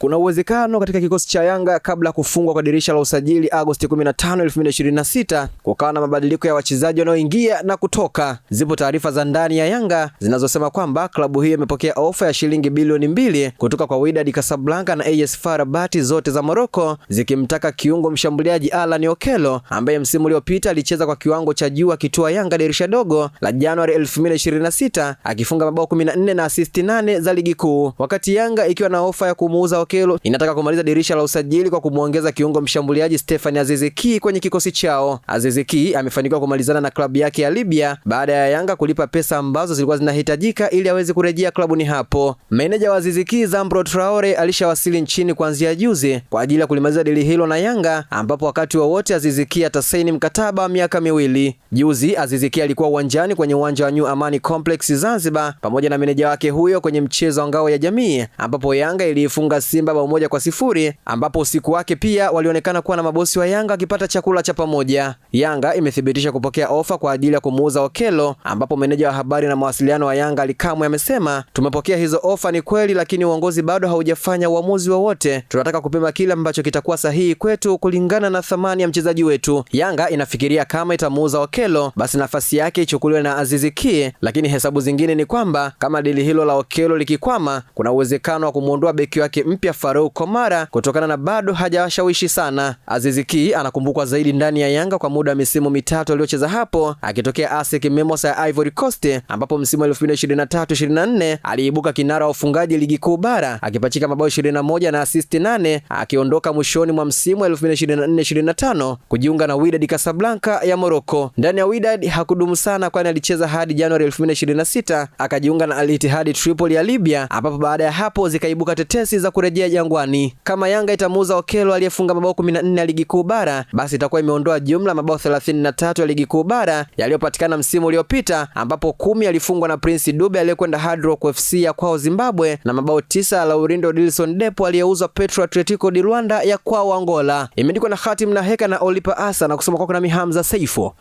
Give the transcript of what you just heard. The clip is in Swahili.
Kuna uwezekano katika kikosi cha Yanga kabla ya kufungwa kwa dirisha la usajili Agosti 15, 2026 kukawa na mabadiliko ya wachezaji wanaoingia na kutoka. Zipo taarifa za ndani ya Yanga zinazosema kwamba klabu hiyo imepokea ofa ya shilingi bilioni 2 kutoka kwa Wydad Casablanca na AS FAR Rabat zote za Morocco, zikimtaka kiungo mshambuliaji Alan Okello ambaye msimu uliopita alicheza kwa kiwango cha juu akitua Yanga dirisha dogo la Januari 2026 akifunga mabao 14 na assist 8 za ligi kuu. Wakati Yanga ikiwa na ofa ya kumuuza Okello, inataka kumaliza dirisha la usajili kwa kumuongeza kiungo mshambuliaji Stefan Aziz Ki kwenye kikosi chao. Aziz Ki amefanikiwa kumalizana na klabu yake ya Libya baada ya Yanga kulipa pesa ambazo zilikuwa zinahitajika ili aweze kurejea klabuni hapo. Meneja wa Aziz Ki Zambro Traore alishawasili nchini kuanzia juzi kwa ajili ya kulimaliza dili hilo na Yanga, ambapo wakati wowote Aziz Ki atasaini mkataba wa miaka 2. Juzi Aziz Ki alikuwa uwanjani kwenye uwanja wa New Amani Complex Zanzibar pamoja na meneja wake huyo kwenye mchezo wa ngao ya jamii, ambapo Yanga iliifunga Simba bao 1-0, ambapo usiku wake pia walionekana kuwa na mabosi wa Yanga akipata chakula cha pamoja. Yanga imethibitisha kupokea ofa kwa ajili ya kumuuza Okello, ambapo meneja wa habari na mawasiliano wa Yanga Ali Kamwe amesema, tumepokea hizo ofa ni kweli, lakini uongozi bado haujafanya uamuzi wowote. Tunataka kupima kile ambacho kitakuwa sahihi kwetu kulingana na thamani ya mchezaji wetu. Yanga inafikiria kama itamuuza Okello, basi nafasi yake ichukuliwe na Aziz Ki, lakini hesabu zingine ni kwamba kama dili hilo la Okello likikwama, kuna uwezekano wa kumuondoa beki wake mpya Farouk Komara kutokana na bado hajawashawishi sana. Aziz Ki anakumbukwa zaidi ndani ya Yanga kwa muda wa misimu 3 aliocheza hapo akitokea ASEC Mimosas ya Ivory Coast, ambapo msimu 2023-24 aliibuka kinara wa ufungaji ligi kuu bara akipachika mabao 21 na assist 8, akiondoka mwishoni mwa msimu 2024-25 kujiunga na Wydad Casablanca ya Morocco. Ndani ya Wydad hakudumu sana, kwani alicheza hadi Januari 2026 akajiunga na Al Ittihad Tripoli ya Libya, ambapo baada ya hapo zikaibuka tetesi za kurejea Jangwani. Kama Yanga itamuuza Okello aliyefunga mabao 14 ya ligi kuu bara, basi itakuwa imeondoa jumla mabao 33 ya ligi kuu bara yaliyopatikana msimu uliopita, ambapo 10 yalifungwa na Prince Dube aliyekwenda Hard Rock FC ya kwao Zimbabwe na mabao 9 ya Laurindo Dilson Depo aliyeuzwa Petro Atletico di Luanda ya kwao Angola. Imeandikwa na Khatim na Heka na Olipa Asa na kusoma kwako na Hamza Saifo.